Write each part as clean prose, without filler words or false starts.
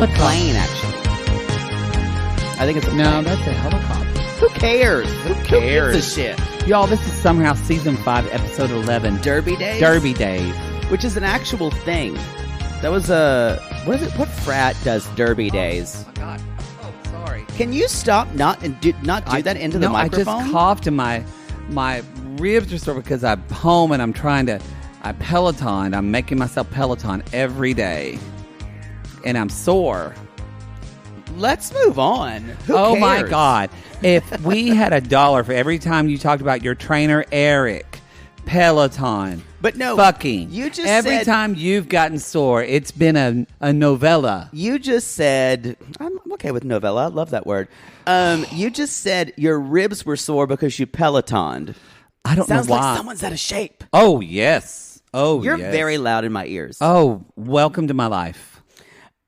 a plane, actually. I think it's a plane. No, that's a helicopter. Who cares? Who cares? gives a shit? Y'all, this is Summer House Season 5, Episode 11. Derby Days? Derby Days. Which is an actual thing. That was a... What is it? What frat does Derby Days? Oh, my God. Oh, sorry. Can you stop not do that into the microphone? I just coughed and my ribs are sore because I'm home and I'm trying to... I'm making myself Peloton every day. And I'm sore. Let's move on. Who Oh cares? my God. If we had $1 for every time you talked about your trainer, Eric, Peloton, but no, fucking, you just every said, time you've gotten sore, it's been a novella. You just said, I'm okay with novella. I love that word. You just said your ribs were sore because you Pelotoned. I don't know why. Sounds like someone's out of shape. Oh, yes. Oh, You're yes. very loud in my ears. Oh, welcome to my life.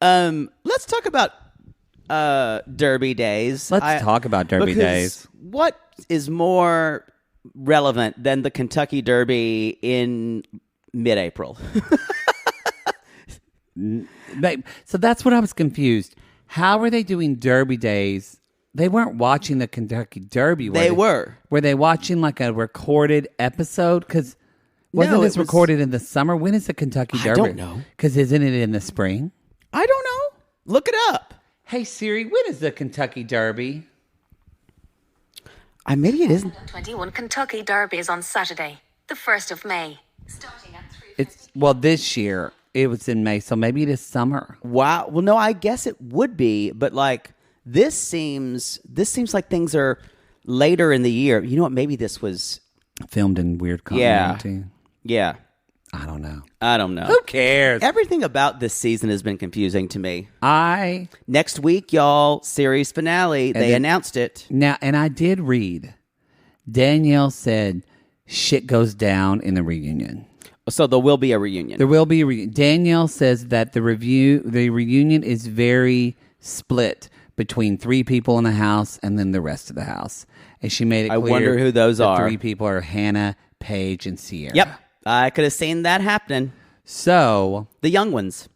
Let's talk about Derby Days. Let's talk about Derby Days. What is more relevant than the Kentucky Derby in mid-April? So that's what I was confused. How are they doing Derby Days? They weren't watching the Kentucky Derby. They were. Were they watching like a recorded episode? Because wasn't this recorded in the summer? When is the Kentucky Derby? I don't know. Because isn't it in the spring? I don't know. Look it up. Hey Siri, when is the Kentucky Derby? Maybe it isn't. 21 Kentucky Derby is on Saturday, the 1st of May. Starting at 3:15. This year it was in May, so maybe it is summer. Wow. Well, no, I guess it would be, but like this seems like things are later in the year. You know what? Maybe this was Filmed in weird continuity. Yeah. I don't know. Who cares? Everything about this season has been confusing to me. Next week, y'all, series finale. They announced it. Now, and I did read, Danielle said shit goes down in the reunion. So there will be a reunion. There will be a reunion. Danielle says that the reunion is very split between 3 people in the house and then the rest of the house. And she made it clear. I wonder who those are. 3 people are Hannah, Paige, and Sierra. Yep. I could have seen that happening. So the young ones.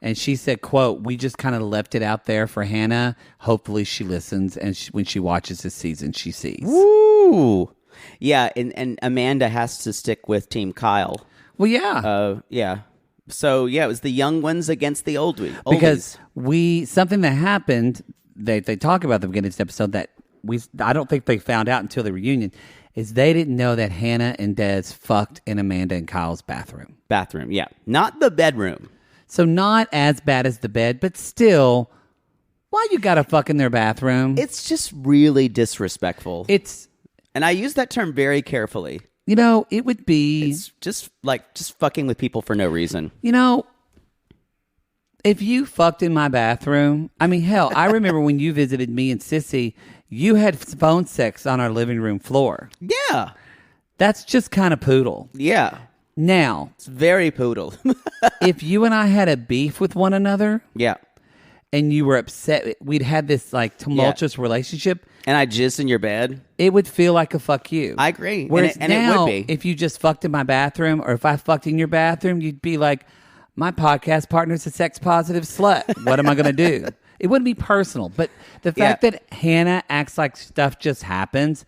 And she said, quote, we just kind of left it out there for Hannah. Hopefully she listens, and when she watches this season, she sees. Woo! Yeah, and Amanda has to stick with Team Kyle. Well, yeah. Yeah. So, yeah, it was the young ones against the oldies. Because something that happened, they talk about the beginning of this episode that I don't think they found out until the reunion, is they didn't know that Hannah and Des fucked in Amanda and Kyle's bathroom. Bathroom, yeah. Not the bedroom. So not as bad as the bed, but still, why you gotta fuck in their bathroom? It's just really disrespectful. And I use that term very carefully. You know, it would be... It's just fucking with people for no reason. You know, if you fucked in my bathroom, I mean, hell, I remember when you visited me and Sissy, you had phone sex on our living room floor. Yeah. That's just kind of poodle. Yeah. Now. It's very poodle. If you and I had a beef with one another. Yeah. And you were upset, we'd had this like tumultuous relationship. And I jizzed in your bed. It would feel like a fuck you. I agree. Whereas and now, it would be. if you just fucked in my bathroom or if I fucked in your bathroom, you'd be like, my podcast partner's a sex positive slut. What am I going to do? It wouldn't be personal. But the fact that Hannah acts like stuff just happens.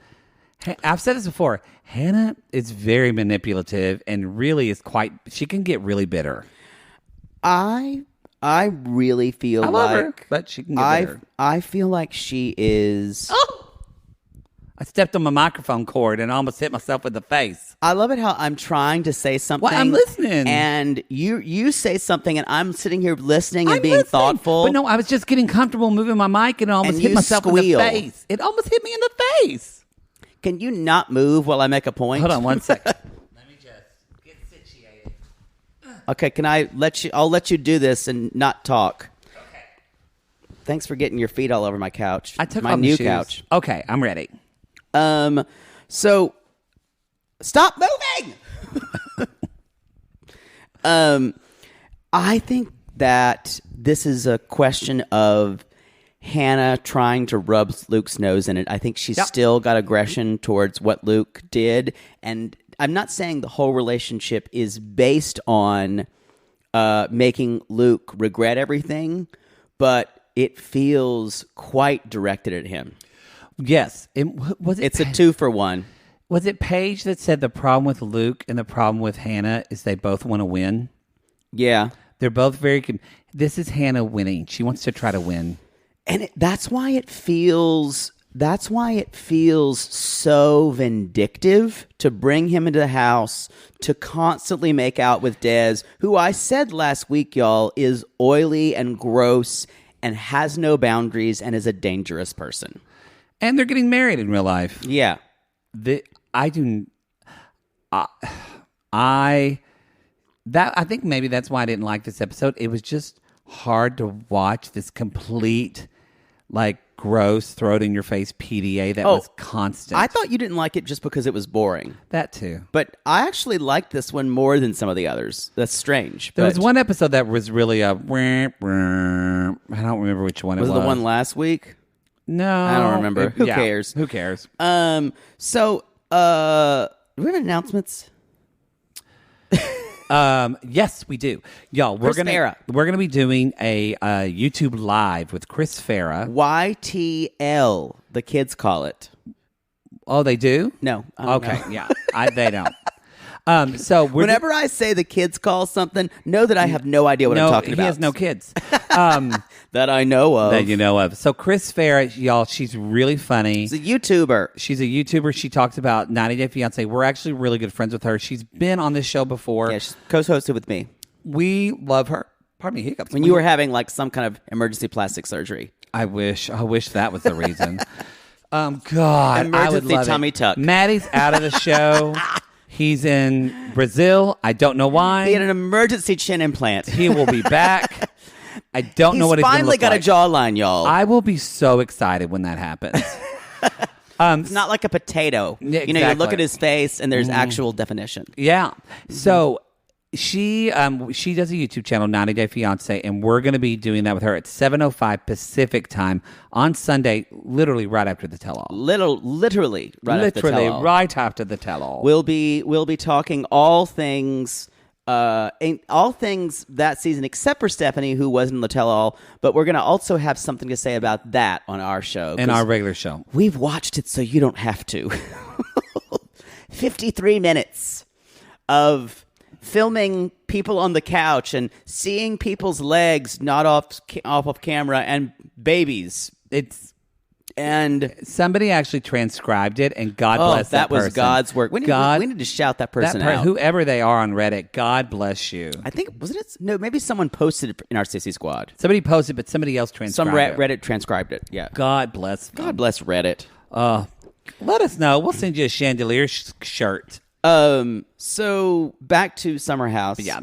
I've said this before. Hannah is very manipulative and really she can get really bitter. I really feel I love her, but she can get bitter. I feel like she is... Oh! I stepped on my microphone cord and almost hit myself in the face. I love it how I'm trying to say something. Well, I'm listening. And you say something and I'm sitting here listening and being thoughtful. But no, I was just getting comfortable moving my mic and it almost hit myself in the face. It almost hit me in the face. Can you not move while I make a point? Hold on 1 second. Let me just get situated. Okay, can I let you... I'll let you do this and not talk. Okay. Thanks for getting your feet all over my couch. I took my off new shoes. couch. Okay, I'm ready. So stop moving. I think that this is a question of Hannah trying to rub Luke's nose in it. I think she's still got aggression towards what Luke did. And I'm not saying the whole relationship is based on making Luke regret everything, but it feels quite directed at him. Yes. It's a 2-for-1. Was it Paige that said the problem with Luke and the problem with Hannah is they both want to win? Yeah. They're both this is Hannah winning. She wants to try to win. And that's why it feels so vindictive to bring him into the house, to constantly make out with Des, who I said last week, y'all, is oily and gross and has no boundaries and is a dangerous person. And they're getting married in real life. Yeah. I think maybe that's why I didn't like this episode. It was just hard to watch this complete, like, gross, throat in your face PDA that was constant. I thought you didn't like it just because it was boring. That too. But I actually liked this one more than some of the others. That's strange. There was one episode that was really I don't remember which one it was. Was it the one last week? No. I don't remember. Who cares? Who cares? So, do we have announcements? Yes, we do. Y'all, we're gonna be doing a YouTube live with Chris Farah. YTL, the kids call it. Oh, they do? No. Okay, know. yeah. They don't. So whenever I say the kids call something, know that I have no idea what I'm talking about. He has no kids. That I know of. That you know of. So Chris Farah, y'all, she's really funny. She's a YouTuber. She talks about 90 Day Fiancé. We're actually really good friends with her. She's been on this show before. Yeah, she's co-hosted with me. We love her. Pardon me, hiccups. When you were having like some kind of emergency plastic surgery. I wish that was the reason. God, emergency I would love tummy it. tuck. Maddie's out of the show. He's in Brazil. I don't know why. He had an emergency chin implant. He will be back. I don't know what he's finally got like. a jawline, y'all. I will be so excited when that happens. It's not like a potato. Yeah, you know, you look at his face and there's actual definition. Yeah. So she does a YouTube channel, 90 Day Fiancé, and we're going to be doing that with her at 7:05 Pacific time on Sunday, literally right after the tell-all. Literally right after the tell-all. We'll be talking all things that season except for Stephanie, who wasn't in the tell-all, but we're going to also have something to say about that on our show. In our regular show. We've watched it so you don't have to. 53 minutes of filming people on the couch and seeing people's legs not off of camera and babies. And somebody actually transcribed it, and God bless that person. That was God's work. We need to shout that person out. Whoever they are on Reddit, God bless you. I think, wasn't it? No, maybe someone posted it in our Sissy Squad. Somebody posted, but somebody else transcribed it. Reddit transcribed it, yeah. God bless them. God bless Reddit. Let us know. We'll send you a chandelier shirt. So back to Summer House. Yeah.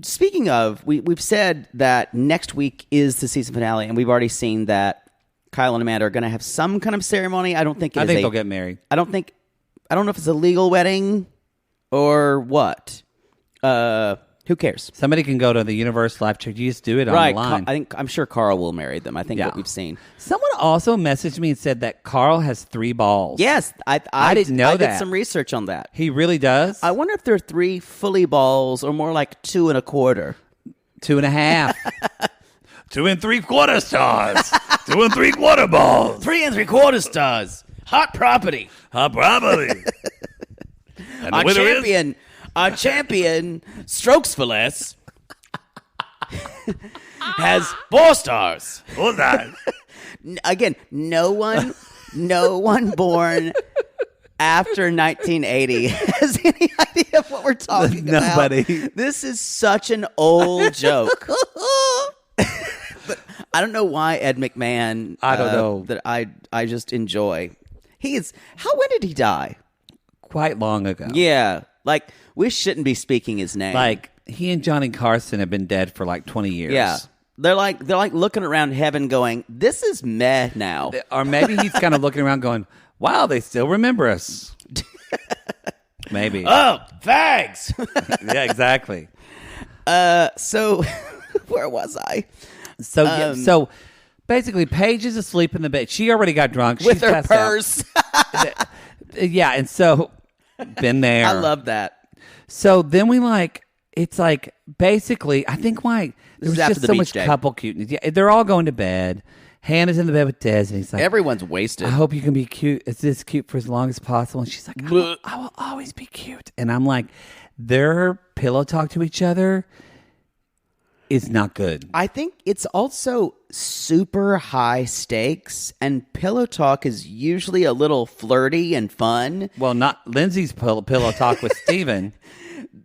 Speaking of, we've said that next week is the season finale, and we've already seen that Kyle and Amanda are going to have some kind of ceremony. I think they'll get married. I don't know if it's a legal wedding or what. Who cares? Somebody can go to the Universe Life Church. You just do it online. I'm sure Carl will marry them. I think what we've seen. Someone also messaged me and said that Carl has 3 balls. Yes, I didn't know that. I did some research on that. He really does? I wonder if there are 3 fully balls or more like 2 1/4. 2.5. 2 3/4 stars. 2 3/4 balls. 3 3/4 stars. Hot property. And Our champion, Strokes for Less, has 4 stars. 4 stars. Again, no one born after 1980 has any idea of what we're talking about. Nobody. This is such an old joke. But I don't know why Ed McMahon. I don't know that I just enjoy. When did he die? Quite long ago. Yeah, like we shouldn't be speaking his name. Like he and Johnny Carson have been dead for like 20 years. Yeah. They're like looking around heaven going, this is meh now. Or maybe he's kind of looking around going, wow, they still remember us. Maybe. Oh, fags. Yeah, exactly. So where was I? So basically Paige is asleep in the bed. She already got drunk. With her purse. Yeah, and so been there. I love that. So then we it's like basically, I think why there was after just the so beach much day. couple cuteness. Yeah, they're all going to bed. Hannah's in the bed with Des, and he's like, Everyone's wasted. I hope you can be cute. It's this cute for as long as possible. And she's like, I will always be cute. And I'm like, their pillow talk to each other is not good. I think it's also super high stakes, and pillow talk is usually a little flirty and fun. Well, not Lindsay's pillow talk with Steven.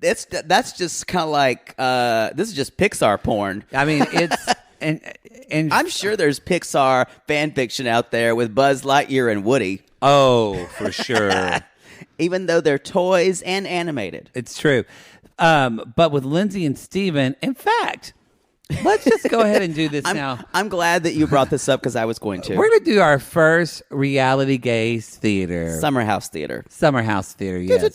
That's just kind of like this is just Pixar porn. I mean, it's and I'm sure there's Pixar fan fiction out there with Buzz Lightyear and Woody. Oh, for sure. Even though they're toys and animated. It's true. But with Lindsay and Steven, in fact, let's just go ahead and do this now. I'm glad that you brought this up because I was going to. We're going to do our first reality gaze theater. Summer House Theater. Summer House Theater, yes.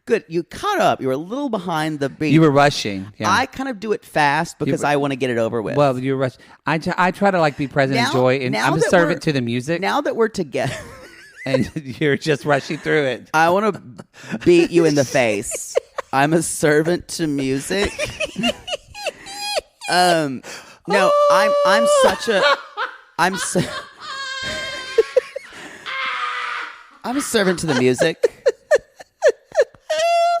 Good. You caught up. You were a little behind the beat. You were rushing. Yeah. I kind of do it fast because I want to get it over with. Well, you were rushing. I try to like be present and joy, and I'm a servant to the music. Now that we're together. And you're just rushing through it. I want to beat you in the face. I'm a servant to music. No, I'm such a I'm a servant to the music.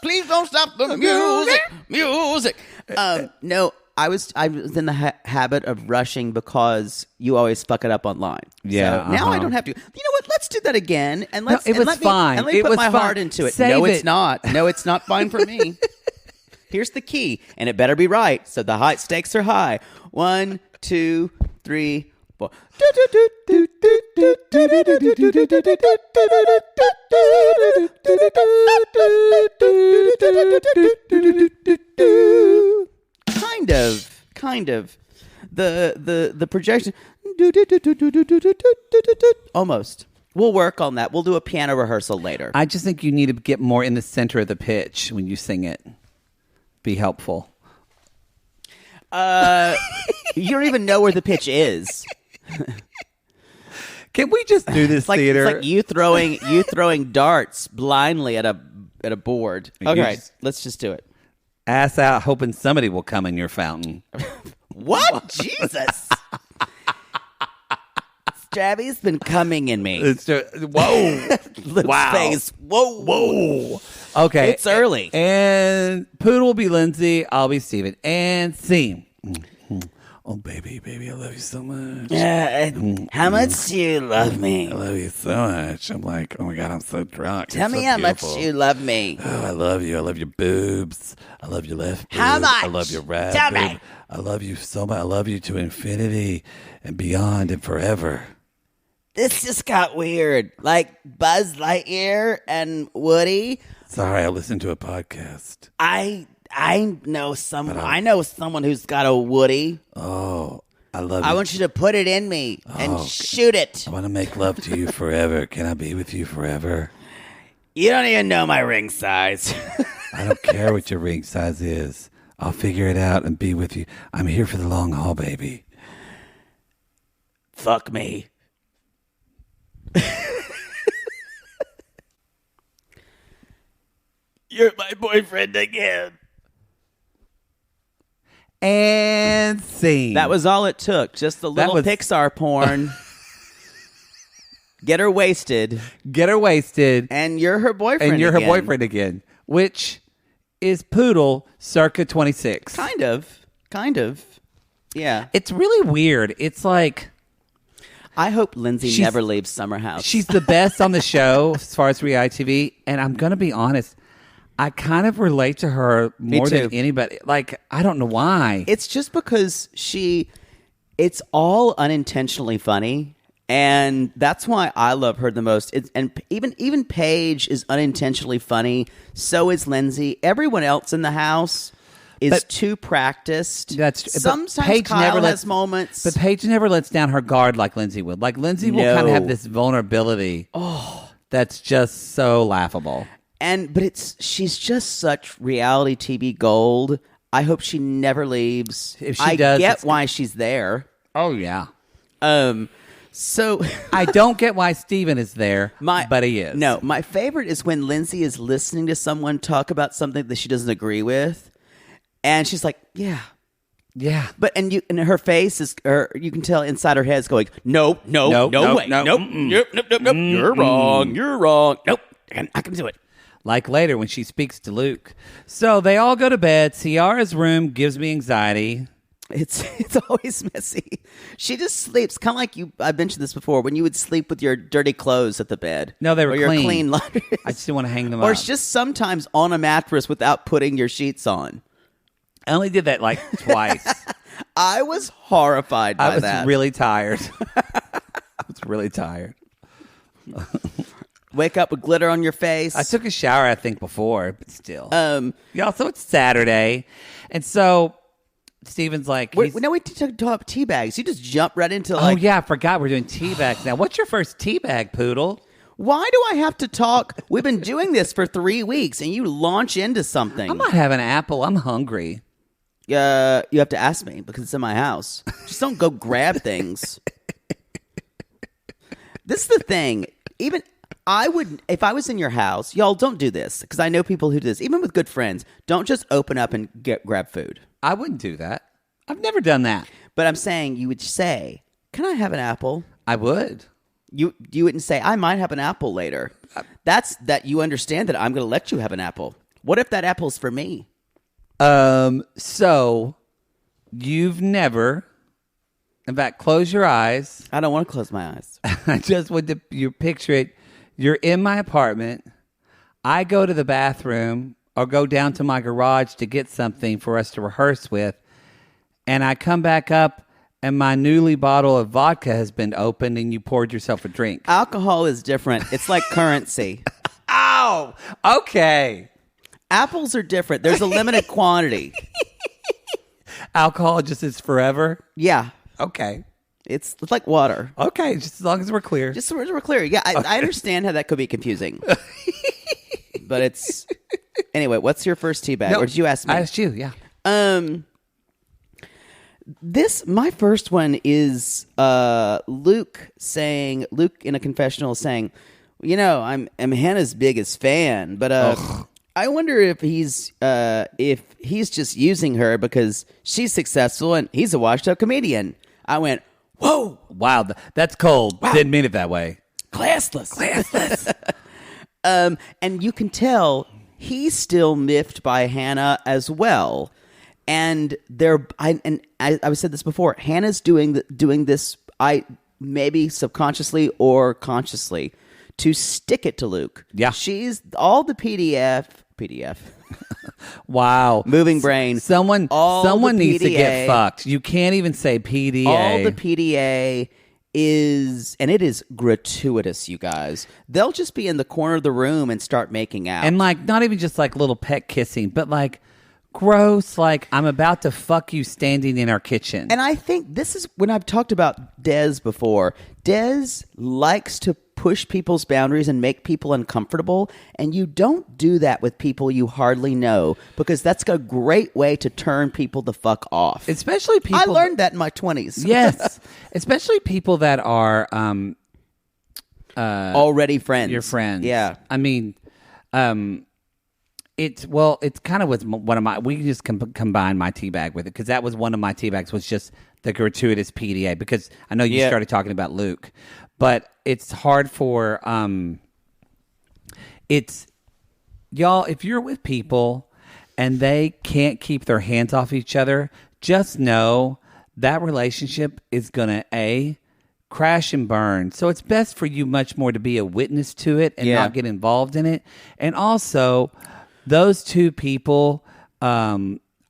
Please don't stop the music. No, I was in the habit of rushing because you always fuck it up online. Yeah. So now I don't have to. You know what? Let's do that again. And let's. It was fine. And let me put my heart into it. No, it's not. No, it's not fine for me. Here's the key, and it better be right. So the high stakes are high. 1, 2, 3, 4. Kind of. The projection. Almost. We'll work on that. We'll do a piano rehearsal later. I just think you need to get more in the center of the pitch when you sing it. Be helpful. You don't even know where the pitch is. Can we just do this theater? It's like you throwing darts blindly at a board. Okay, let's just do it. Ass out, hoping somebody will come in your fountain. What? Jesus. Strabby's been coming in me. Whoa. Wow. Face. Whoa. Okay. It's early. And Poodle will be Lindsay. I'll be Steven. And scene. Oh, baby, I love you so much. How much do you love me? I love you so much. I'm like, oh my God, I'm so drunk. Tell me how much you love me. Oh, I love you. I love your boobs. I love your left boob. How much? I love your right Tell boob. me. I love you so much. I love you to infinity and beyond and forever. This just got weird. Like Buzz Lightyear and Woody. Sorry, I listened to a podcast. I know someone who's got a Woody. Oh, I love you. I want you to put it in me and shoot it. I want to make love to you forever. Can I be with you forever? You don't even know my ring size. I don't care what your ring size is. I'll figure it out and be with you. I'm here for the long haul, baby. Fuck me. You're my boyfriend again. And scene. That was all it took. Just a little Pixar porn. Get her wasted. And you're her boyfriend again. Which is Poodle circa 26. Kind of. Yeah. It's really weird. It's like... I hope Lindsay never leaves Summer House. She's the best on the show as far as reality TV. And I'm going to be honest, I kind of relate to her more than anybody. Like, I don't know why. It's just because it's all unintentionally funny. And that's why I love her the most. And even Paige is unintentionally funny. So is Lindsay. Everyone else in the house is too practiced. Sometimes Paige Kyle has moments. But Paige never lets down her guard like Lindsay would. Like, Lindsay will kind of have this vulnerability. Oh, that's just so laughable. But she's just such reality TV gold. I hope she never leaves. If she does, get why she's there. Oh yeah. So I don't get why Steven is there, but he is. No, my favorite is when Lindsay is listening to someone talk about something that she doesn't agree with, and she's like, "Yeah, yeah," but and her face is, or you can tell inside her head is going, "No way, nope, you're wrong, nope, I can do it." Like later when she speaks to Luke. So they all go to bed. Ciara's room gives me anxiety. It's always messy. She just sleeps kind of like you. I mentioned this before. When you would sleep with your dirty clothes at the bed. No, they were or clean. Your clean laundry. I just didn't want to hang them or up. it's just sometimes on a mattress without putting your sheets on. I only did that like twice. I was horrified by that. I was really tired. I was really tired. Wake up with glitter on your face. I took a shower, I think, before, but still. Y'all, so it's Saturday, and so Steven's like, we talk about tea bags. You just jump right into like, oh yeah, I forgot we're doing tea bags now. What's your first tea bag, Poodle? Why do I have to talk? We've been doing this for 3 weeks, and you launch into something. I'm not having an apple. I'm hungry. You have to ask me because it's in my house. Just don't go grab things. This is the thing. Even I would, if I was in your house, y'all don't do this because I know people who do this. Even with good friends, don't just open up and grab food. I wouldn't do that. I've never done that. But I'm saying you would say, "Can I have an apple?" I would. You wouldn't say, "I might have an apple later." That's that you understand that I'm going to let you have an apple. What if that apple's for me? So you've never, in fact, close your eyes. I don't want to close my eyes. I just want you picture it. You're in my apartment. I go to the bathroom or go down to my garage to get something for us to rehearse with. And I come back up and my newly bottle of vodka has been opened and you poured yourself a drink. Alcohol is different. It's like currency. Ow! Okay. Apples are different. There's a limited quantity. Alcohol just is forever? Yeah. Okay. It's like water. Okay, just as long as we're clear. Just so we're clear. Yeah, I understand how that could be confusing. But it's... Anyway, what's your first tea bag? No, or did you ask me? I asked you, yeah. My first one is Luke in a confessional saying, I'm Hannah's biggest fan, but I wonder if he's just using her because she's successful and he's a washed up comedian. I went, whoa, wow, that's cold. Wow. Didn't mean it that way. Classless. And you can tell he's still miffed by Hannah as well. And I said this before. Hannah's doing this. Maybe subconsciously or consciously to stick it to Luke. Yeah, she's all the PDF. Wow, moving brain. Someone needs to get fucked. You can't even say PDA. All the PDA is, and it is gratuitous, you guys. They'll just be in the corner of the room and start making out, and like not even just like little pet kissing, but like gross, like I'm about to fuck you standing in our kitchen. And I think this is when I've talked about Des before. Des likes to push people's boundaries and make people uncomfortable, and you don't do that with people you hardly know because that's a great way to turn people the fuck off. Especially people. I learned that in my 20s. Yes, especially people that are already friends. Your friends. Yeah, I mean, it's kind of was one of my. We can just combine my tea bag with it because that was one of my tea bags was just the gratuitous PDA because I know you started talking about Luke. But it's hard for, y'all, if you're with people and they can't keep their hands off each other, just know that relationship is going to, crash and burn. So it's best for you much more to be a witness to it and not get involved in it. And also, those two people,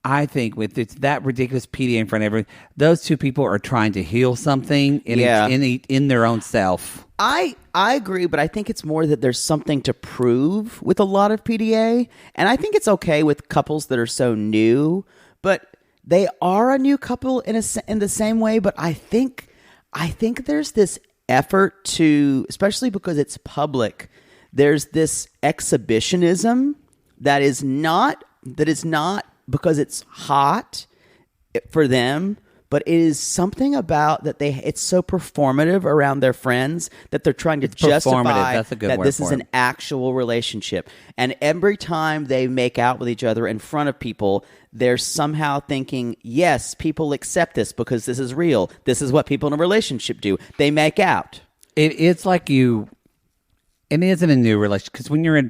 I think with it's that ridiculous PDA in front of everyone, those two people are trying to heal something in their own self. I agree, but I think it's more that there's something to prove with a lot of PDA, and I think it's okay with couples that are so new, but they are a new couple in the same way. But I think there's this effort to, especially because it's public, there's this exhibitionism that is not because it's hot for them, but it is something about that it's so performative around their friends that they're trying to justify That's a good that word this for is it. an actual relationship. And every time they make out with each other in front of people, they're somehow thinking, yes, people accept this because this is real. This is what people in a relationship do. They make out. It's like and it isn't a new relationship, because when you're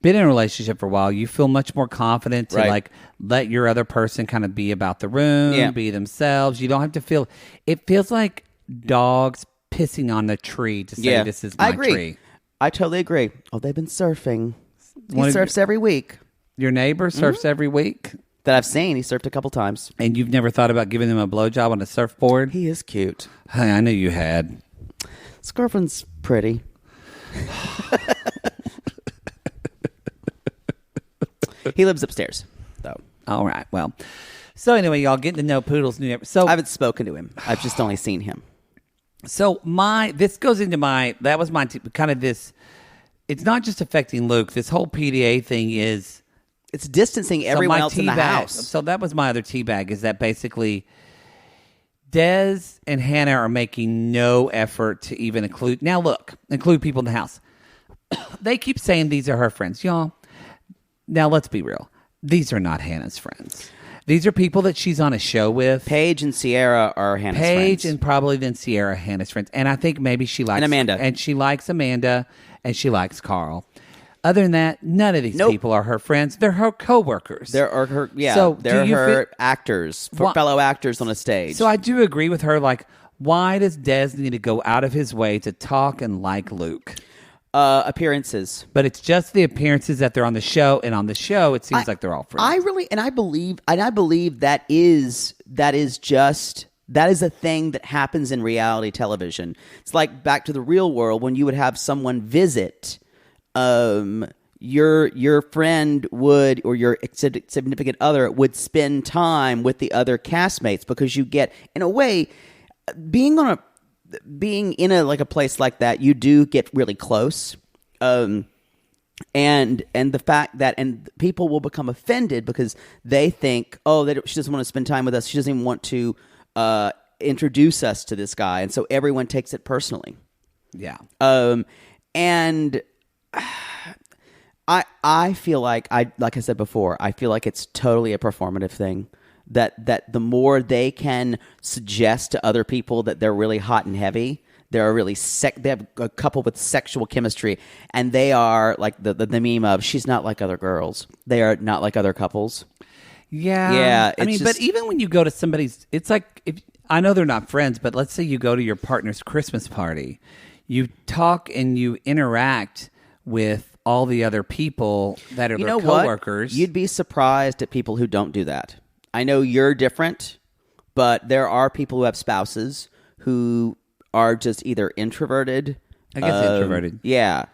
been in a relationship for a while, you feel much more confident to like let your other person kind of be about the room, be themselves. You don't have to feel. It feels like dogs pissing on the tree to say this is my I agree. tree. I totally agree. Oh, they've been surfing. He surfs every week. Your neighbor surfs every week that I've seen. He surfed a couple times. And you've never thought about giving him a blowjob on a surfboard? He is cute. Hey, I knew you had. His girlfriend's pretty. He lives upstairs, though. All right. Well, so anyway, y'all getting to know Poodle's new neighbor. So I haven't spoken to him. I've just only seen him. So this goes into that was my kind of this. It's not just affecting Luke. This whole PDA thing is. It's distancing everyone else in the house. So that was my other teabag, is that basically Des and Hannah are making no effort to even include people in the house. They keep saying these are her friends. Y'all, now let's be real. These are not Hannah's friends. These are people that she's on a show with. Paige and Sierra are Hannah's friends. Paige and probably then Sierra, Hannah's friends. And I think maybe she likes... And Amanda. And she likes Amanda, and she likes Carl. Other than that, none of these people are her friends. They're her co-workers. They're her, So they're her actors, fellow actors on a stage. So I do agree with her, like, why does Des need to go out of his way to talk and like Luke? Appearances. But it's just the appearances that they're on the show, and on the show, it seems like they're all friends. I believe that is a thing that happens in reality television. It's like back to the real world when you would have someone visit, your friend would, or your significant other would spend time with the other castmates, because you get, in a way, being in a place like that, you do get really close. And the fact that people will become offended because they think, she doesn't want to spend time with us. She doesn't even want to introduce us to this guy, and so everyone takes it personally. Yeah. And I feel like I said before, I feel like it's totally a performative thing. That the more they can suggest to other people that they're really hot and heavy, they're really they have a couple with sexual chemistry, and they are like the meme of, she's not like other girls. They are not like other couples. Yeah. Yeah. I mean, but even when you go to somebody's, it's like, I know they're not friends, but let's say you go to your partner's Christmas party, you talk and you interact with all the other people that are their coworkers. You'd be surprised at people who don't do that. I know you're different, but there are people who have spouses who are just either introverted. I guess introverted. Yeah.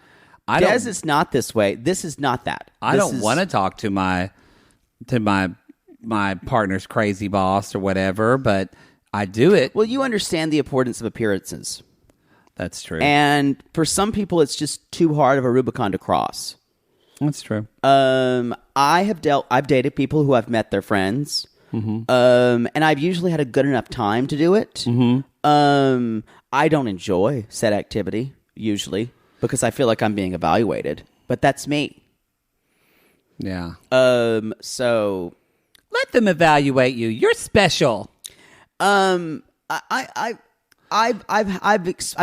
Des is not this way. This is not that. I don't want to talk to my partner's crazy boss or whatever, but I do it. Well, you understand the importance of appearances. That's true. And for some people, it's just too hard of a Rubicon to cross. That's true. I've dated people who I've met their friends, and I've usually had a good enough time to do it. I don't enjoy said activity usually because I feel like I'm being evaluated, but that's me. Yeah. So let them evaluate you. You're special. I've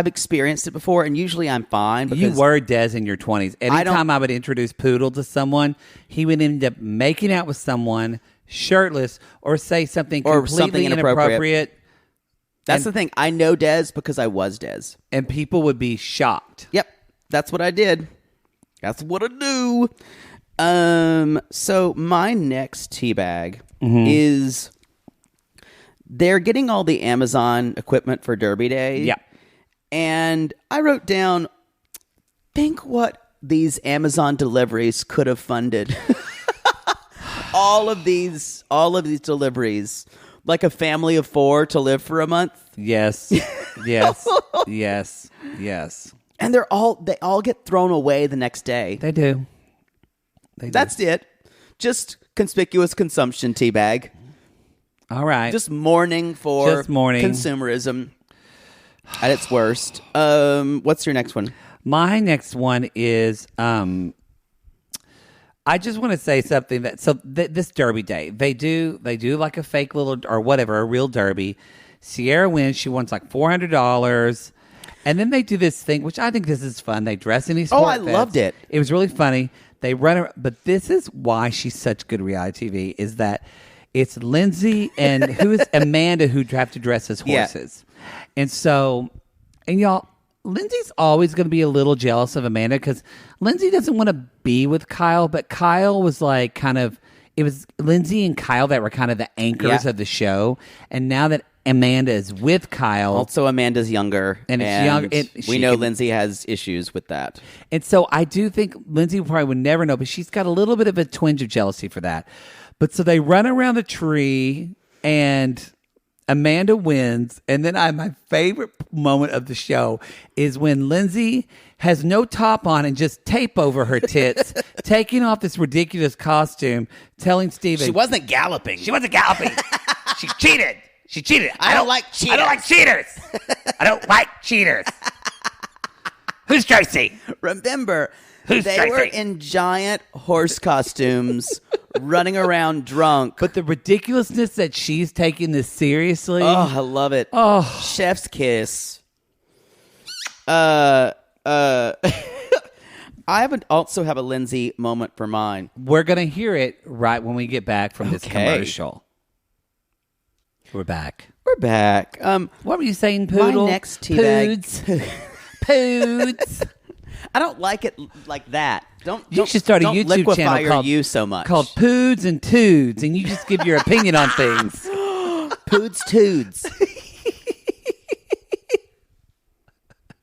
experienced it before, and usually I'm fine. You were Des in your 20s. Anytime I would introduce Poodle to someone, he would end up making out with someone shirtless or say something completely inappropriate. That's the thing. I know Des because I was Des. And people would be shocked. Yep. That's what I did. That's what I do. So my next teabag is... They're getting all the Amazon equipment for Derby Day. Yeah. And I wrote down, think what these Amazon deliveries could have funded. all of these deliveries. Like a family of 4 to live for a month. Yes. Yes. Yes. Yes. And they all get thrown away the next day. They do. That's it. Just conspicuous consumption teabag. All right. Just mourning for Just mourning. consumerism at its worst. What's your next one? My next one is I just want to say something that this Derby day they do like a fake little or whatever, a real Derby. Sierra wins. She wants like $400, and then they do this thing which I think this is fun. They dress in these. I loved it. It was really funny. They run around, but this is why she's such good reality TV is that it's Lindsay and who is Amanda who have to dress as horses, and y'all. Lindsay's always going to be a little jealous of Amanda because Lindsay doesn't want to be with Kyle, but Kyle was like it was Lindsay and Kyle that were kind of the anchors of the show. And now that Amanda is with Kyle. Also, Amanda's younger. And it's young. We know Lindsay has issues with that. And so I do think Lindsay probably would never know, but she's got a little bit of a twinge of jealousy for that. But so they run around the tree and Amanda wins, and then my favorite moment of the show is when Lindsay has no top on and just tape over her tits, taking off this ridiculous costume, telling Steven... She wasn't galloping. She cheated. She cheated. I don't like cheaters. I don't like cheaters. I don't like cheaters. Who's Tracy? Remember, Who's they Tracy? were in giant horse costumes, running around drunk. But the ridiculousness that she's taking this seriously. Oh, I love it. Oh. Chef's kiss. I also have a Lindsay moment for mine. We're going to hear it right when we get back from this Okay. commercial. We're back. We're back. What were you saying, Poodle? My next teabag. Poods. I don't like it like that. You should start a don't YouTube liquefy channel your called you so much. Called Poods and Tudes, and you just give your opinion on things. Poods Tudes.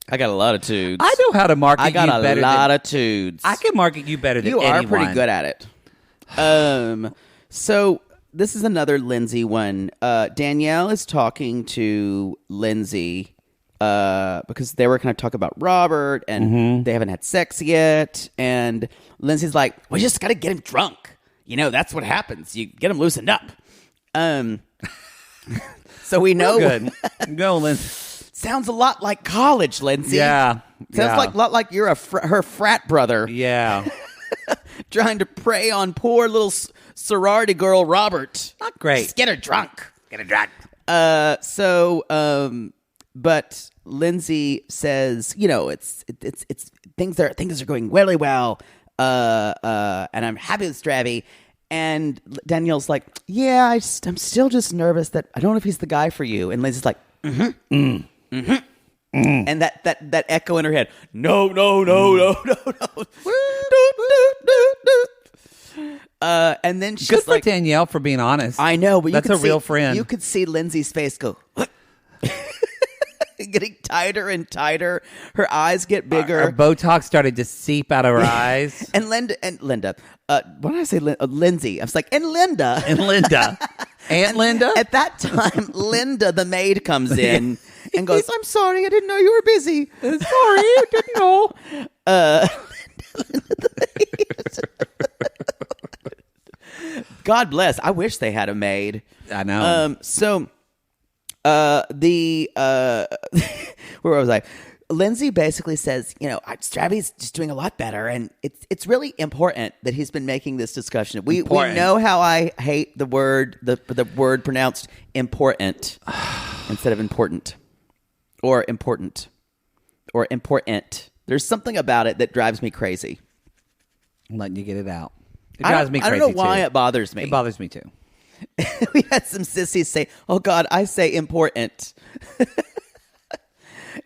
I got a lot of tudes. I know how to market I got you a better lot than... of tudes. I can market you better than you anyone. are pretty good at it. So this is another Lindsay one. Danielle is talking to Lindsay because they were kind of talking about Robert and they haven't had sex yet. And Lindsay's like, we just got to get him drunk. You know, that's what happens. You get him loosened up. So we know. Good. Go, Lindsay. Sounds a lot like college, Lindsay. Yeah. Sounds like a lot like you're her frat brother. Yeah. Trying to prey on poor little sorority girl Robert. Not great. Just get her drunk. Get a drunk. But Lindsay says, you know, it's things are going really well. And I'm happy with Stravy. And Danielle's like, yeah, I'm still just nervous that I don't know if he's the guy for you. And Lindsay's like, and that echo in her head, no. And then she's Good for like, Danielle for being honest. I know, but that's a real friend. You could see Lindsay's face go, getting tighter and tighter. Her eyes get bigger. Her Botox started to seep out of her eyes. And Linda. What did I say? Lindsay. I was like, and Linda. And Linda. Aunt Linda? At that time, Linda, the maid, comes in and goes, I'm sorry, I didn't know you were busy. Sorry, I didn't know. Linda, the maid. God bless. I wish they had a maid. I know. Where was I? Lindsay basically says, you know, Stravy's just doing a lot better, and it's really important that he's been making this discussion. We know how I hate the word pronounced important instead of important or important or important. There's something about it that drives me crazy. I'm letting you get it out. It drives me crazy. I don't know why too. it bothers me. It bothers me too. We had some sissies say, oh God, I say important.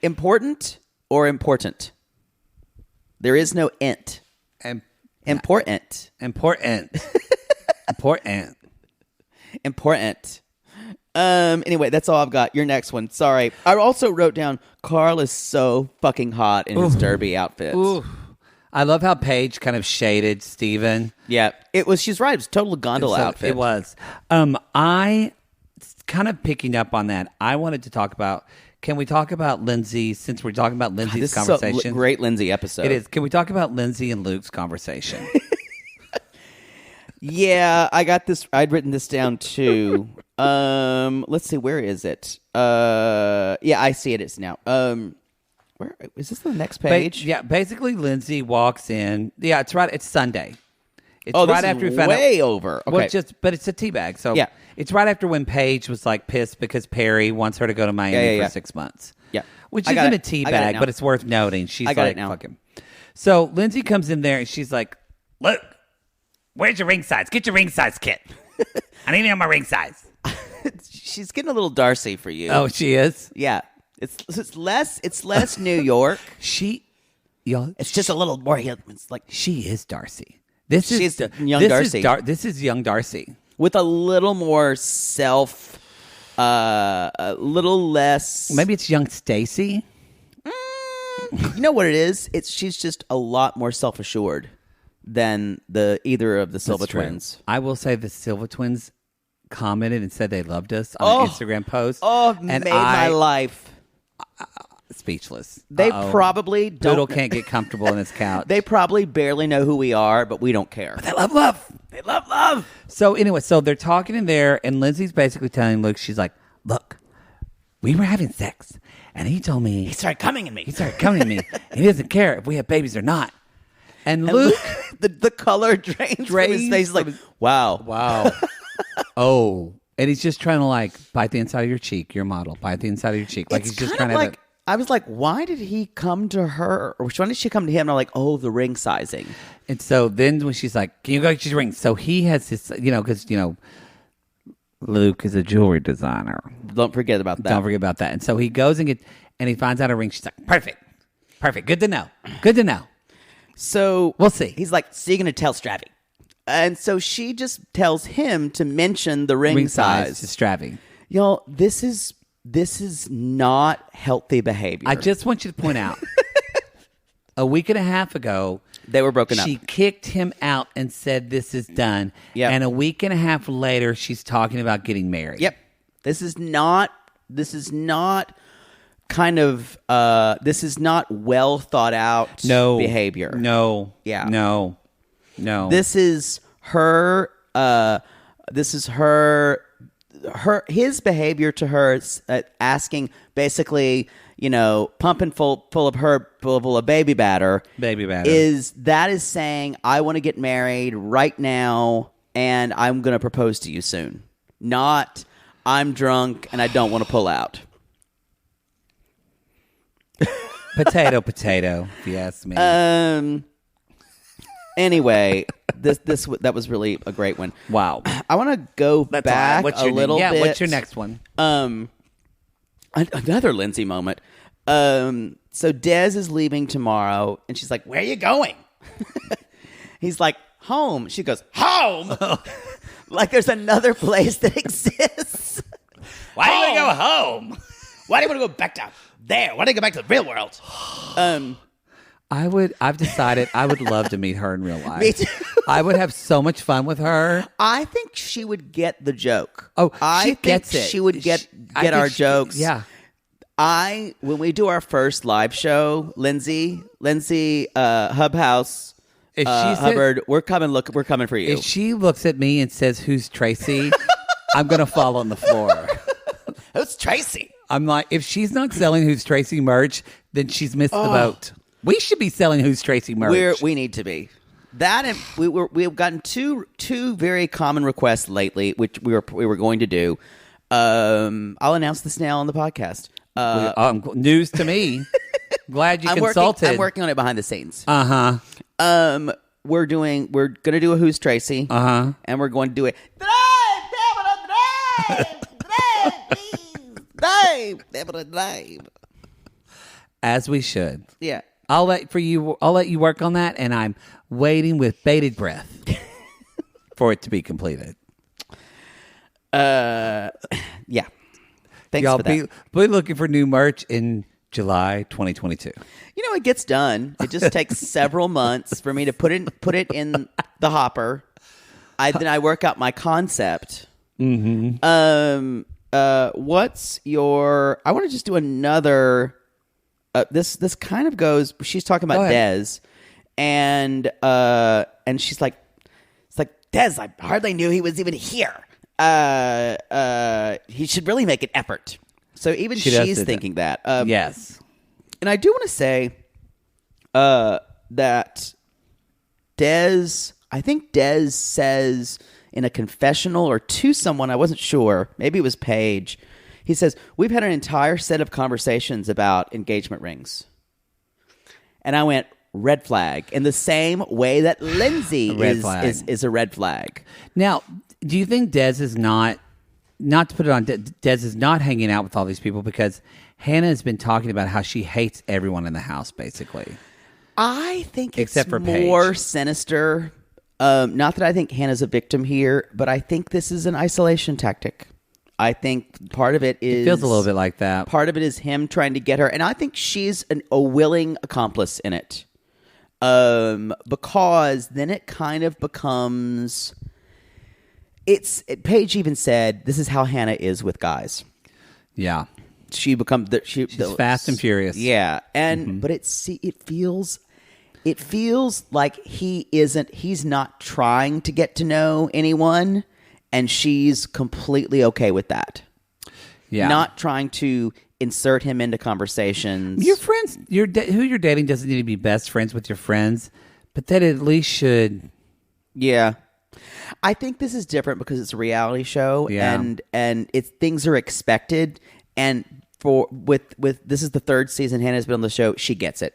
Important or important? There is no int. Important. Anyway, that's all I've got. Your next one. Sorry. I also wrote down Carl is so fucking hot in his derby outfit. Ooh. I love how Paige kind of shaded Steven. Yeah. She's right. It was a total gondola outfit. It was. I kind of picking up on that. I wanted to talk about, can we talk about Lindsay, since we're talking about Lindsay's this conversation? Is a great Lindsay episode. It is. Can we talk about Lindsay and Luke's conversation? Yeah, I got this. I'd written this down too. Let's see, where is it? Yeah, I see it. It's now. Where is this? The next page? Basically, Lindsay walks in. Yeah, it's right. It's Sunday. It's this right is after we found way out. over. Okay. Well, but it's a teabag. So Yeah. it's right after when Paige was like pissed because Perry wants her to go to Miami for 6 months. Yeah. Which I got isn't a it. I got it teabag, now. but it's worth noting. She's I got like, it now. fuck him. So Lindsay comes in there and she's like, look, where's your ring size? Get your ring size kit. I need to know my ring size. She's getting a little Darcy for you. Oh, she is? Yeah. It's less New York. It's just a little more. It's like she is Darcy. She's young Darcy. This is young Darcy. With a little more a little less. Maybe it's young Stacy. You know what it is? She's just a lot more self-assured than either of the Silva twins. I will say the Silva twins commented and said they loved us on an Instagram post. Made my life speechless. They probably don't. Doodle can't get comfortable in his couch. They probably barely know who we are, but we don't care. But they love love. They love love. So anyway, they're talking in there, and Lindsay's basically telling Luke, she's like, look, we were having sex, and he told me... He started coming at me. And he doesn't care if we have babies or not. And Luke... the color drains from his face. He's like, wow. Oh. And he's just trying to like bite the inside of your cheek, your model. Bite the inside of your cheek. Like it's he's just kind trying of to like, I was like, why did he come to her? Or why did she come to him? And I'm like, the ring sizing. And so then when she's like, can you go get your ring? So he has this, because, Luke is a jewelry designer. Don't forget about that. And so he goes and he finds out a ring. She's like, perfect. Good to know. So we'll see. He's like, so you're going to tell Stravy. And so she just tells him to mention the ring size to Stravy. Y'all, this is not healthy behavior. I just want you to point out, a week and a half ago, they were broken up. She kicked him out and said, this is done. Yep. And a week and a half later, she's talking about getting married. Yep. This is not well thought out behavior. No. Yeah. No. This is her his behavior to her, asking, basically, pumping full of baby batter. Is saying, I want to get married right now and I'm going to propose to you soon. Not, I'm drunk and I don't want to pull out. Potato, if you ask me. Anyway, that was really a great one. Wow. I want to go back a little bit. What's your next one? Another Lindsay moment. So Des is leaving tomorrow, and she's like, "Where are you going?" He's like, "Home." She goes, "Home?" Like there's another place that exists. Why do you want to go home? Why do you want to go back to there? Why do you go back to the real world? I've decided I would love to meet her in real life. Me too. I would have so much fun with her. I think she would get the joke. She gets it. She would get our jokes. Yeah. When we do our first live show, Lindsay, Hub House, Hubbard, we're coming for you. If she looks at me and says, "Who's Tracy?" I'm gonna fall on the floor. Who's Tracy? I'm like, if she's not selling Who's Tracy merch, then she's missed the boat. We should be selling Who's Tracy merch. We need to be. That and we've gotten two very common requests lately, which we were going to do. I'll announce this now on the podcast. News to me. Glad you consulted. I'm working on it behind the scenes. We're gonna do a Who's Tracy. And we're going to do it. Drive. As we should. Yeah. I'll let you work on that, and I'm waiting with bated breath for it to be completed. Yeah. Thanks Y'all for that. be looking for new merch in July 2022. It gets done. It just takes several months for me to put it in the hopper. Then I work out my concept. Mm-hmm. What's your? I want to just do another. This kind of goes. She's talking about Des, and she's like, it's like, Des, I hardly knew he was even here. he should really make an effort. So even she's thinking that. Yes. And I do want to say that I think Des says in a confessional or to someone, I wasn't sure, maybe it was Paige, he says, we've had an entire set of conversations about engagement rings. And I went, red flag, in the same way that Lindsay is a red flag. Now, do you think Des is not to put it on, Des is not hanging out with all these people because Hannah has been talking about how she hates everyone in the house, basically. I think except for more Paige. Sinister. Not that I think Hannah's a victim here, but I think this is an isolation tactic. I think part of it is... It feels a little bit like that. Part of it is him trying to get her, and I think she's a willing accomplice in it. Because then it kind of becomes... Paige even said, this is how Hannah is with guys. Yeah. She's fast and furious. Yeah. And but it feels like he's not trying to get to know anyone, and she's completely okay with that. Yeah. Not trying to insert him into conversations. Your friends, who you're dating doesn't need to be best friends with your friends, but that at least should. Yeah. I think this is different because it's a reality show, and things are expected, and with this is the third season Hannah's been on the show. She gets it.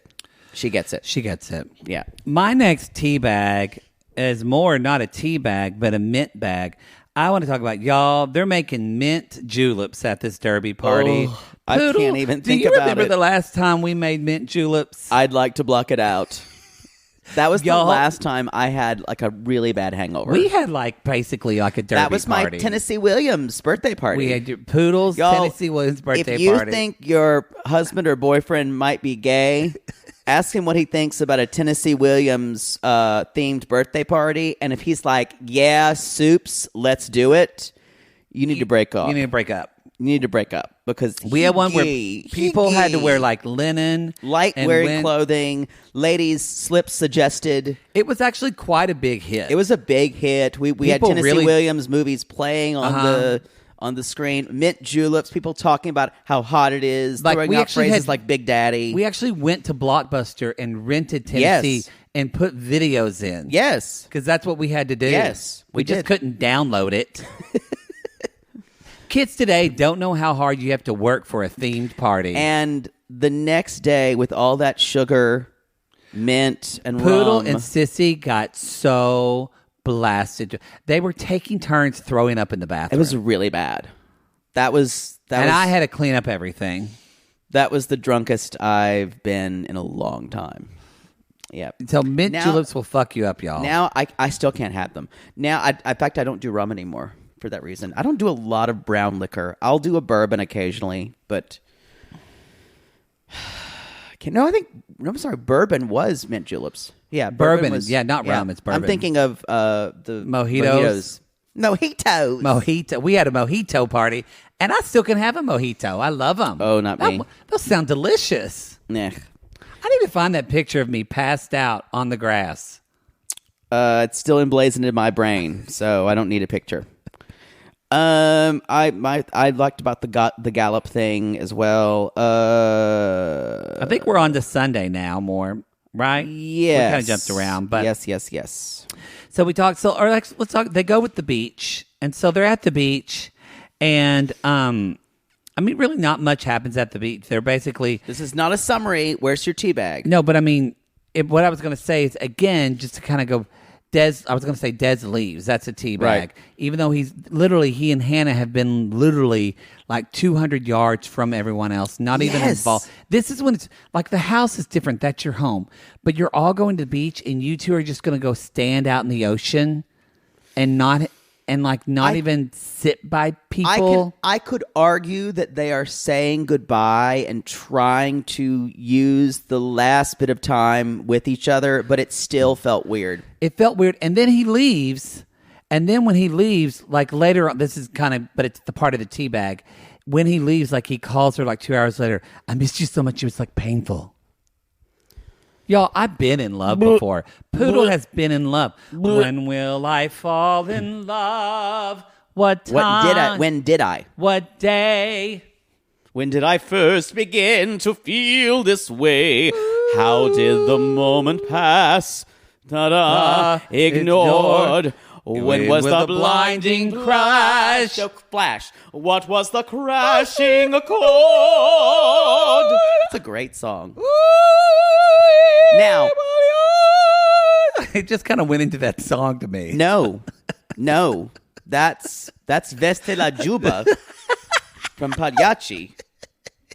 She gets it. Yeah. My next tea bag is more not a tea bag, but a mint bag. I want to talk about, y'all, they're making mint juleps at this derby party. Oh, I can't even think about it. Do you remember the last time we made mint juleps? I'd like to block it out. That was the last time I had like a really bad hangover. We had basically a derby party. That was my Tennessee Williams birthday party. We had your Poodle's Tennessee Williams birthday party. If you think your husband or boyfriend might be gay, ask him what he thinks about a Tennessee Williams themed birthday party. And if he's like, yeah, soups, let's do it, you need to break up. You need to break up. You need to break up because we had one where people had to wear linen, light wearing clothing. Ladies slips suggested. It was actually quite a big hit. It was a big hit. We had Tennessee Williams movies playing on the screen. Mint juleps. People talking about how hot it is. Throwing out phrases like Big Daddy. We actually went to Blockbuster and rented Tennessee and put videos in. Yes, because that's what we had to do. Yes, we just couldn't download it. Kids today don't know how hard you have to work for a themed party. And the next day, with all that sugar, mint, and Poodle rum, and Sissy got so blasted. They were taking turns throwing up in the bathroom. It was really bad. And I had to clean up everything. That was the drunkest I've been in a long time. Yeah. So mint juleps will fuck you up, y'all. Now I still can't have them. Now, in fact, I don't do rum anymore. For that reason, I don't do a lot of brown liquor. I'll do a bourbon occasionally, but I'm sorry, bourbon was mint juleps. Yeah, bourbon was, not rum. It's bourbon. I'm thinking of the mojitos. Mojito. We had a mojito party, and I still can have a mojito. I love them. Oh, not me. Those sound delicious. Nah. I need to find that picture of me passed out on the grass. It's still emblazoned in my brain, so I don't need a picture. I liked about the Gallup thing as well. I think we're on to Sunday now more, right? Yes. We kind of jumped around, but yes. So we talked. Let's talk. They go with the beach, and so they're at the beach, and really not much happens at the beach. They're basically. This is not a summary. Where's your tea bag? No, but what I was going to say is again, just to kind of go. I was going to say Des leaves. That's a tea bag. Right. Even though he and Hannah have been literally 200 yards from everyone else, not even involved. This is when it's the house is different. That's your home. But you're all going to the beach and you two are just going to go stand out in the ocean and not even sit by people. I could argue that they are saying goodbye and trying to use the last bit of time with each other, but it still felt weird. It felt weird. And then he leaves. And then when he leaves, later on, this is but it's the part of the tea bag. When he leaves, he calls her 2 hours later, I missed you so much. It was painful. Y'all, I've been in love before. Poodle has been in love. When will I fall in love? What time? When did I? What day? When did I first begin to feel this way? How did the moment pass? Ignored. When was the blinding crash? Flash. What was the crashing accord? It's a great song. Now, it just kind of went into that song to me. No, that's Veste la Juba from Pagliacci,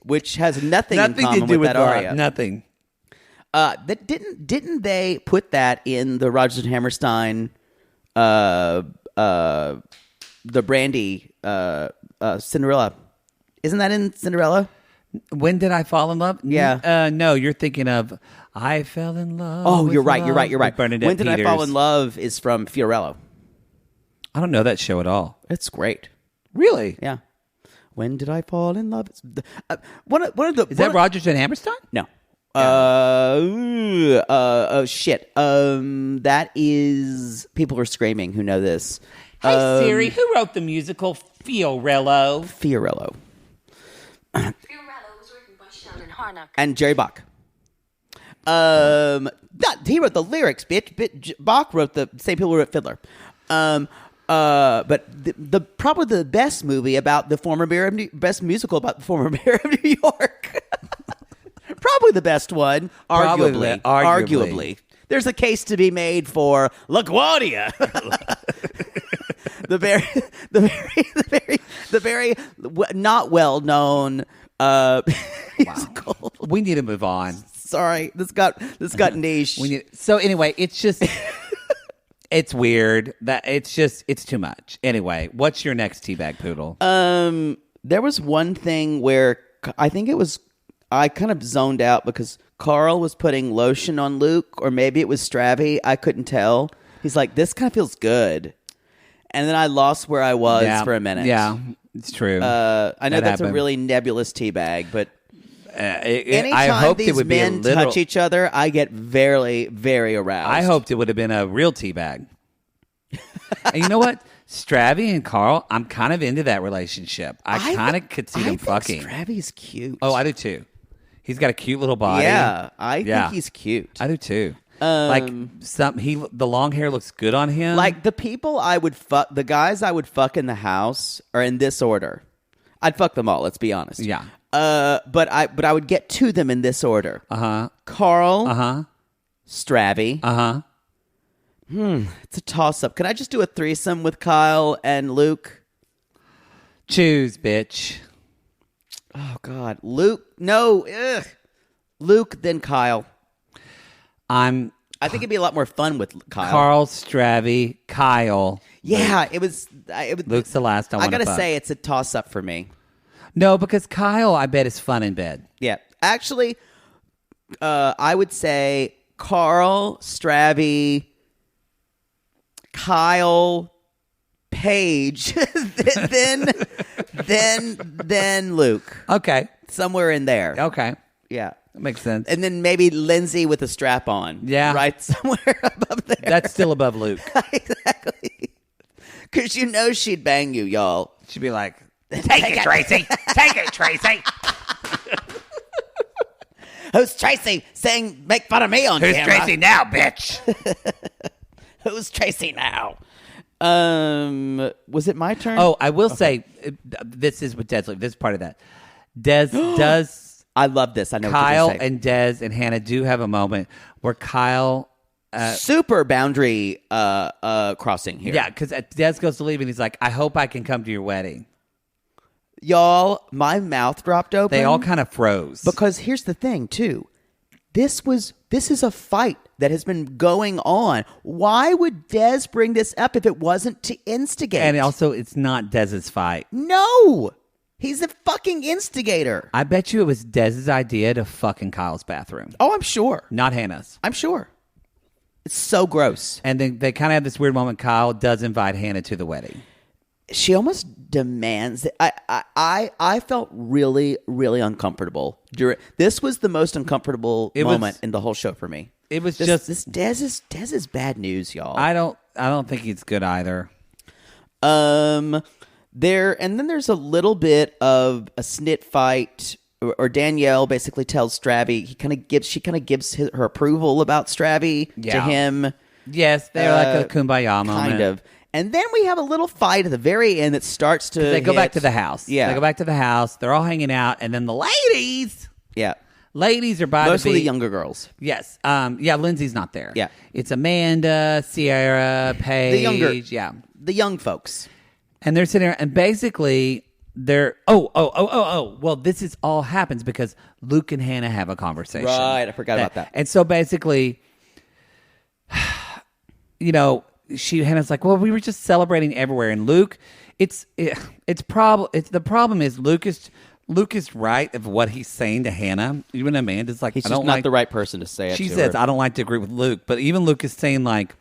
which has nothing in common to do with that aria. Nothing. That didn't they put that in the Rodgers and Hammerstein, the Brandy, Cinderella? Isn't that in Cinderella? When did I fall in love? Yeah. No, you're thinking of I fell in love. Oh, you're right. With Bernadette When Did I Fall in Love is from Fiorello. I don't know that show at all. It's great. Really? Yeah. When did I fall in love? Is that Rodgers and Hammerstein? No. Shit. That is People Are Screaming who know this. Hey Siri, who wrote the musical Fiorello? Fiorello. Fiorello was written by Sheldon Harnock. And Jerry Bach. He wrote the lyrics, bitch. Bach wrote the same people who wrote Fiddler. But the probably the best movie about the former mayor of best musical about the former mayor of New York. Probably the best one, arguably. There's a case to be made for LaGuardia. the very not well known musical. Wow. We need to move on. Sorry, this got niche. So anyway, it's just it's weird that it's too much. Anyway, what's your next teabag poodle? There was one thing where I think I kind of zoned out because Carl was putting lotion on Luke, or maybe it was Stravy. I couldn't tell. He's like, this kind of feels good. And then I lost where I was for a minute. Yeah, it's true. I know that's a really nebulous teabag, but anytime I hoped these it would men be touch each other, I get very, very aroused. I hoped it would have been a real teabag. And you know what? Stravy and Carl, I'm kind of into that relationship. I kind of could see them fucking. Stravy's cute. Oh, I do too. He's got a cute little body. Yeah, I think he's cute. I do too. The long hair looks good on him. Like the people I would fuck, the guys I would fuck in the house are in this order. I'd fuck them all. Let's be honest. Yeah. But I would get to them in this order. Carl. Stravy. It's a toss up. Can I just do a threesome with Kyle and Luke? Choose, bitch. Oh God, Luke. No, ugh. Luke then Kyle. I think it'd be a lot more fun with Kyle. Carl, Stravy, Kyle. Yeah, Luke. it was. Luke's the last I want to fuck. I gotta say, it's a toss up for me. No, because Kyle, I bet, is fun in bed. Yeah, actually, I would say Carl, Stravy, Kyle, Paige, then Luke. Okay, somewhere in there. Okay, yeah. That makes sense. And then maybe Lindsay with a strap on. Yeah. Right somewhere above there. That's still above Luke. Exactly. Because you know she'd bang you, y'all. She'd be like, take it, Tracy. Take it, Tracy. Who's Tracy saying make fun of me on camera? Who's Tracy now, bitch? Who's Tracy now? Was it my turn? Oh, I will say, this is what Des, this is part of that. Des does... I love this. I know Kyle what you're and Des and Hannah do have a moment where Kyle... super boundary crossing here. Yeah, because Des goes to leave and he's like, I hope I can come to your wedding. Y'all, my mouth dropped open. They all kind of froze. Because here's the thing, too. This is a fight that has been going on. Why would Des bring this up if it wasn't to instigate? And also, it's not Dez's fight. No! He's a fucking instigator. I bet you it was Dez's idea to fuck in Kyle's bathroom. Oh, I'm sure. Not Hannah's. I'm sure. It's so gross. And then they kind of have this weird moment. Kyle does invite Hannah to the wedding. She almost demands it. I felt really, really uncomfortable. This was the most uncomfortable moment in the whole show for me. It was this Des is bad news, y'all. I don't think it's good either. And then there's a little bit of a snit fight, or Danielle basically tells Stravy, she kind of gives her approval about Stravy to him. Yes, they're like a kumbaya moment. Kind of. And then we have a little fight at the very end that starts to They go back to the house. Yeah. They go back to the house. They're all hanging out. And then the ladies. Yeah. Ladies are by Mostly the the younger girls. Yes. Lindsay's not there. Yeah. It's Amanda, Sierra, Paige. The young folks. And they're sitting there, and basically they're well, this is all happens because Luke and Hannah have a conversation. Right, I forgot about that. And so basically, Hannah's like, well, we were just celebrating everywhere, and Luke, the problem is Luke is right of what he's saying to Hannah. Even Amanda's like, He's I just don't not like the right person to say it. She to says, her. I don't like to agree with Luke, but even Luke is saying like,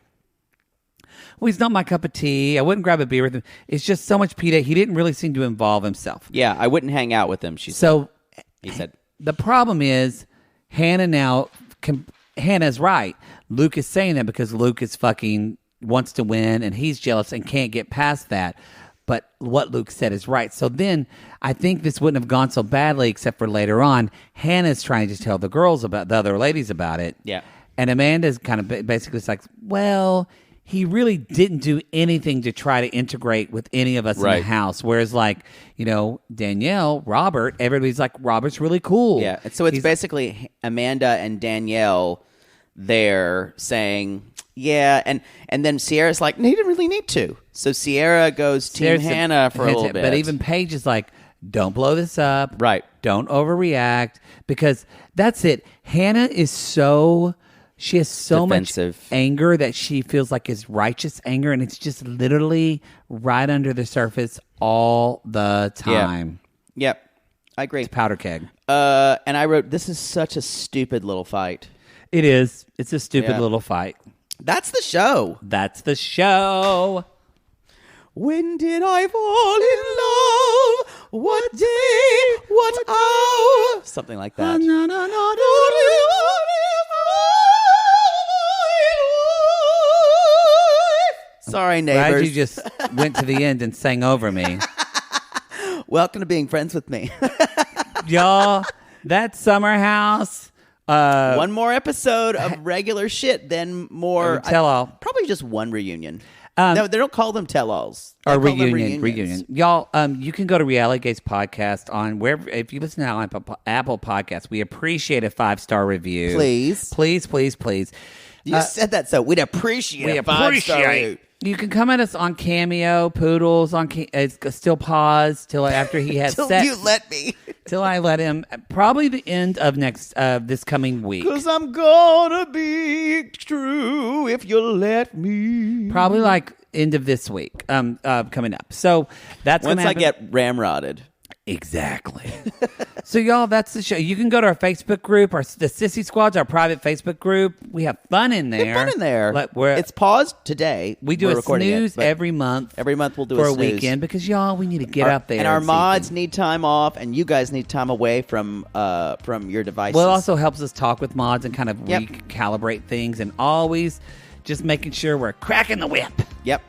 well, he's not my cup of tea. I wouldn't grab a beer with him. It's just so much PDA. He didn't really seem to involve himself. Yeah, I wouldn't hang out with him, he said. The problem is Hannah's right. Luke is saying that because Luke is fucking wants to win and he's jealous and can't get past that. But what Luke said is right. So then I think this wouldn't have gone so badly except for later on. Hannah's trying to tell the girls about the other ladies about it. Yeah. And Amanda's kind of basically like, well, he really didn't do anything to try to integrate with any of us in the house. Whereas like, Danielle, Robert, everybody's like, Robert's really cool. Yeah. And so it's basically Amanda and Danielle there saying, yeah, and then Sierra's like, no, he didn't really need to. So Sierra goes Team Hannah for a little bit. But even Paige is like, don't blow this up. Right. Don't overreact. Because that's it. Hannah is she has so defensive. Much anger that she feels like is righteous anger. And it's just literally right under the surface all the time. Yep. I agree. It's a powder keg. And I wrote, this is such a stupid little fight. It is. It's a stupid little fight. That's the show. That's the show. When did I fall in love? What day? What hour? Something like that. Sorry, neighbors. Glad you just went to the end and sang over me. Welcome to being friends with me. Y'all, that summer house. One more episode of regular shit, then more tell-all. Probably just one reunion. No, they don't call them tell-alls. Or reunion. Y'all, you can go to Reality Gaze Podcast on wherever. If you listen to Apple Podcasts, we appreciate a 5-star review. Please. You said that, so we'd appreciate a 5-star review. You can come at us on Cameo, Poodles, it's still pause till after he has till sex. You let me. Till I let him. Probably the end of this coming week. 'Cause I'm gonna be true if you let me. Probably like end of this week. Coming up. So that's once gonna I get ramrodded. Exactly. So y'all, that's the show. You can go to our Facebook group, the Sissy Squad's our private Facebook group. We have fun in there. It's paused today. We do a snooze every month. Every month we'll do for a a snooze. weekend because y'all, we need to get out there. And our mods need time off, and you guys need time away from your devices. Well, it also helps us talk with mods and kind of recalibrate things, and always just making sure we're cracking the whip. Yep.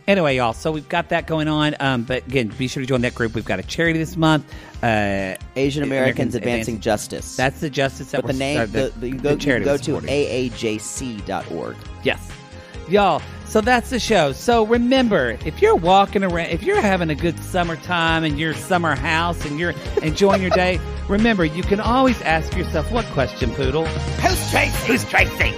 Anyway, y'all, so we've got that going on. But again, be sure to join that group. We've got a charity this month. Asian Americans Advancing Justice. That's the justice that the name. You go to aajc.org. Yes, y'all. So that's the show. So remember, if you're walking around, if you're having a good summertime in your summer house and you're enjoying your day, remember you can always ask yourself, what question, Poodle? Who's Tracy? Who's Tracy?